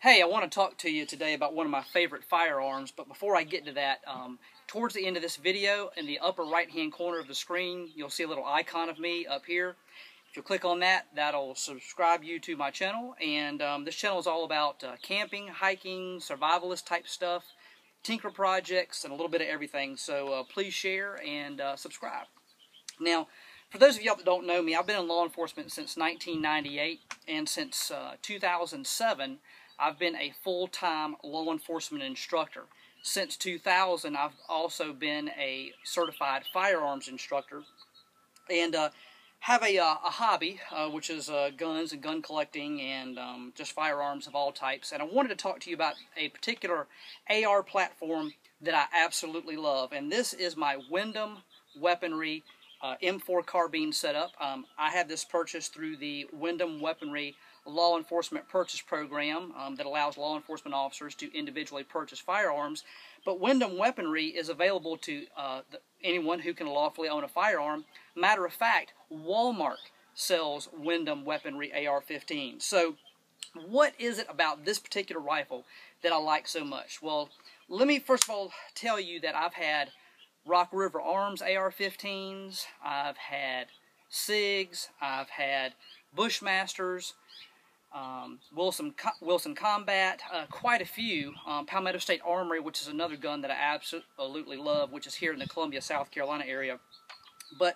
Hey, I want to talk to you today about one of my favorite firearms, but before I get to that, towards the end of this video, in the upper right-hand corner of the screen, you'll see a little icon of me up here. If you click on that, that'll subscribe you to my channel, and this channel is all about camping, hiking, survivalist type stuff, tinker projects, and a little bit of everything, so please share and subscribe. Now, for those of y'all that don't know me, I've been in law enforcement since 1998, and since 2007, I've been a full-time law enforcement instructor. Since 2000, I've also been a certified firearms instructor, and have a hobby, which is guns and gun collecting and just firearms of all types. And I wanted to talk to you about a particular AR platform that I absolutely love, and this is my Windham Weaponry M4 carbine setup. I had this purchased through the Windham Weaponry law enforcement purchase program that allows law enforcement officers to individually purchase firearms. But Windham Weaponry is available to anyone who can lawfully own a firearm. Matter of fact, Walmart sells Windham Weaponry AR-15. So what is it about this particular rifle that I like so much? Well, let me first of all tell you that I've had Rock River Arms AR-15s, I've had SIGs, I've had Bushmasters, Wilson Combat, quite a few. Palmetto State Armory, which is another gun that I absolutely love, which is here in the Columbia, South Carolina area. But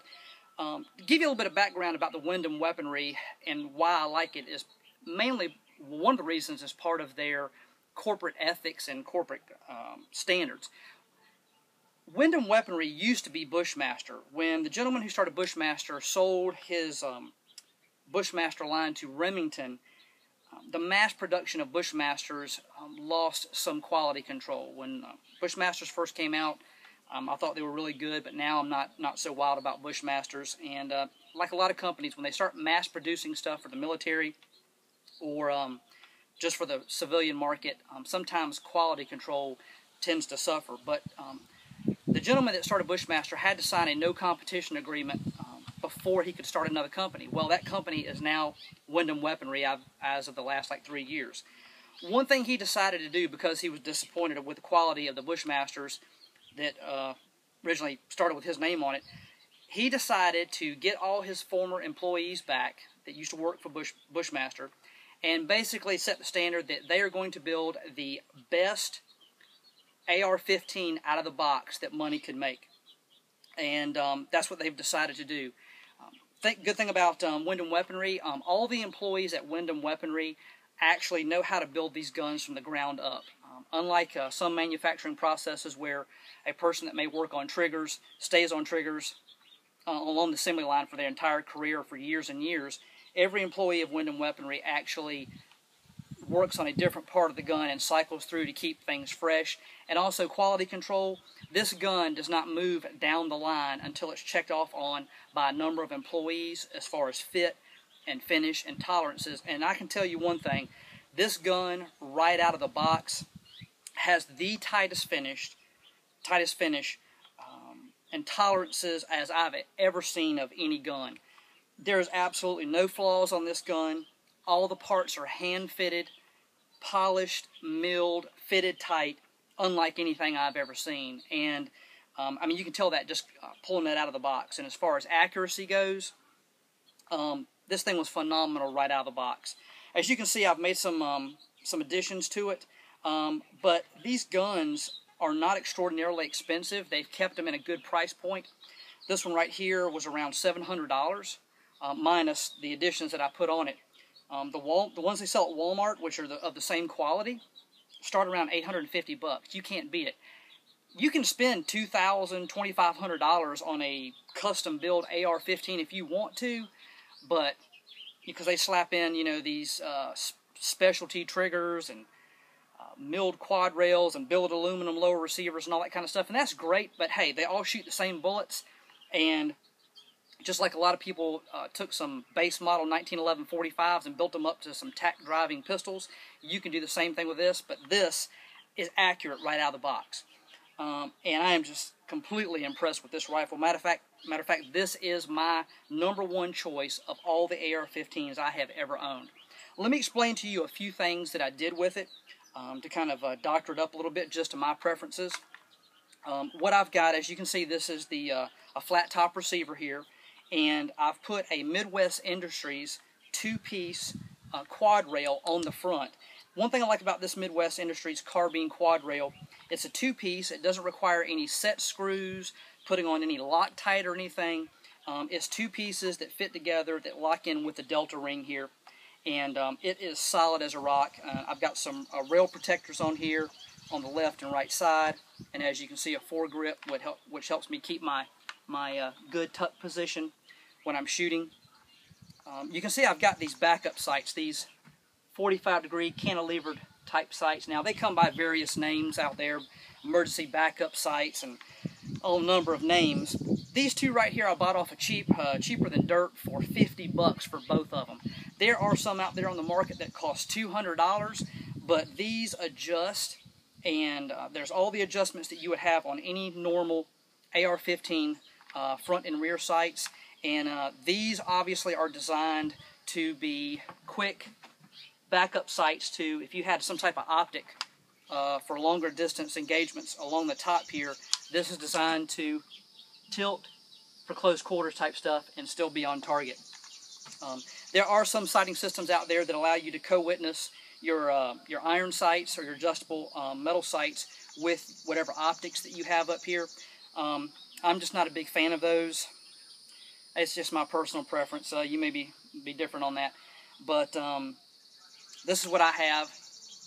to give you a little bit of background about the Windham Weaponry and why I like it is mainly one of the reasons is part of their corporate ethics and corporate standards. Windham Weaponry used to be Bushmaster. When the gentleman who started Bushmaster sold his Bushmaster line to Remington, the mass production of Bushmasters lost some quality control. When Bushmasters first came out, I thought they were really good, but now I'm not so wild about Bushmasters. And like a lot of companies, when they start mass producing stuff for the military or just for the civilian market, sometimes quality control tends to suffer. But the gentleman that started Bushmaster had to sign a no competition agreement before he could start another company. Well, that company is now Windham Weaponry as of the last 3 years. One thing he decided to do, because he was disappointed with the quality of the Bushmasters that originally started with his name on it, he decided to get all his former employees back that used to work for Bushmaster and basically set the standard that they are going to build the best AR-15 out of the box that money could make. And that's what they've decided to do. Good thing about Windham Weaponry, all the employees at Windham Weaponry actually know how to build these guns from the ground up. Unlike some manufacturing processes where a person that may work on triggers stays on triggers along the assembly line for their entire career for years and years, every employee of Windham Weaponry actually works on a different part of the gun and cycles through to keep things fresh. And also quality control. This gun does not move down the line until it's checked off on by a number of employees as far as fit and finish and tolerances. And I can tell you one thing, this gun right out of the box has the tightest finish and tolerances as I've ever seen of any gun. There's absolutely no flaws on this gun. All the parts are hand-fitted, polished, milled, fitted tight, unlike anything I've ever seen. And, I mean, you can tell that just pulling that out of the box. And as far as accuracy goes, this thing was phenomenal right out of the box. As you can see, I've made some additions to it. But these guns are not extraordinarily expensive. They've kept them in a good price point. This one right here was around $700, minus the additions that I put on it. The ones they sell at Walmart, which are of the same quality, start around $850 bucks. You can't beat it. You can spend $2,000, $2,500 on a custom build AR-15 if you want to, but because they slap in, you know, these specialty triggers and milled quad rails and billet aluminum lower receivers and all that kind of stuff, and that's great. But hey, they all shoot the same bullets, and just like a lot of people took some base model 1911 45s and built them up to some tack driving pistols, you can do the same thing with this, but this is accurate right out of the box. And I am just completely impressed with this rifle. Matter of fact, this is my #1 choice of all the AR-15s I have ever owned. Let me explain to you a few things that I did with it to kind of doctor it up a little bit just to my preferences. What I've got, as you can see, this is the a flat top receiver here, and I've put a Midwest Industries 2-piece quad rail on the front. One thing I like about this Midwest Industries Carbine quad rail, it's a 2-piece. It doesn't require any set screws, putting on any Loctite or anything. It's 2 pieces that fit together that lock in with the Delta ring here, and it is solid as a rock. I've got some rail protectors on here on the left and right side, and as you can see, a foregrip which helps me keep my good tuck position when I'm shooting. You can see I've got these backup sights, these 45-degree cantilevered type sights. Now they come by various names out there, emergency backup sights and a number of names. These two right here I bought off a cheaper than dirt for $50 for both of them. There are some out there on the market that cost $200, but these adjust, and there's all the adjustments that you would have on any normal AR-15 front and rear sights, and these obviously are designed to be quick backup sights to, if you had some type of optic for longer distance engagements along the top here, this is designed to tilt for close quarters type stuff and still be on target. There are some sighting systems out there that allow you to co-witness your iron sights or your adjustable metal sights with whatever optics that you have up here. I'm just not a big fan of those. It's just my personal preference. You may be different on that, but this is what I have.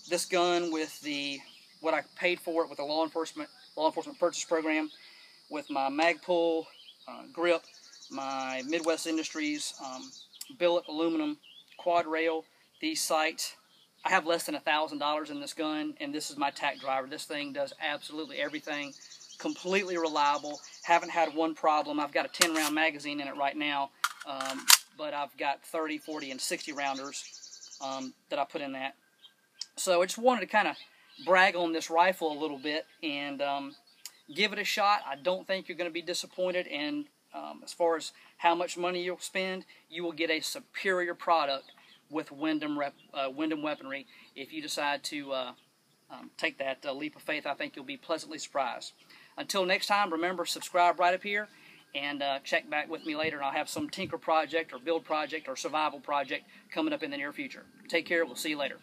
This gun with what I paid for it with the law enforcement purchase program, with my Magpul grip, my Midwest Industries billet aluminum quad rail, these sights. I have less than $1,000 in this gun, and this is my tack driver. This thing does absolutely everything. Completely reliable. Haven't had one problem. I've got a 10-round magazine in it right now, but I've got 30, 40, and 60 rounders that I put in that. So I just wanted to kind of brag on this rifle a little bit and give it a shot. I don't think you're going to be disappointed, and as far as how much money you'll spend, you will get a superior product with Windham Weaponry. If you decide to take that leap of faith, I think you'll be pleasantly surprised. Until next time, remember, subscribe right up here, and check back with me later, and I'll have some tinker project or build project or survival project coming up in the near future. Take care. We'll see you later.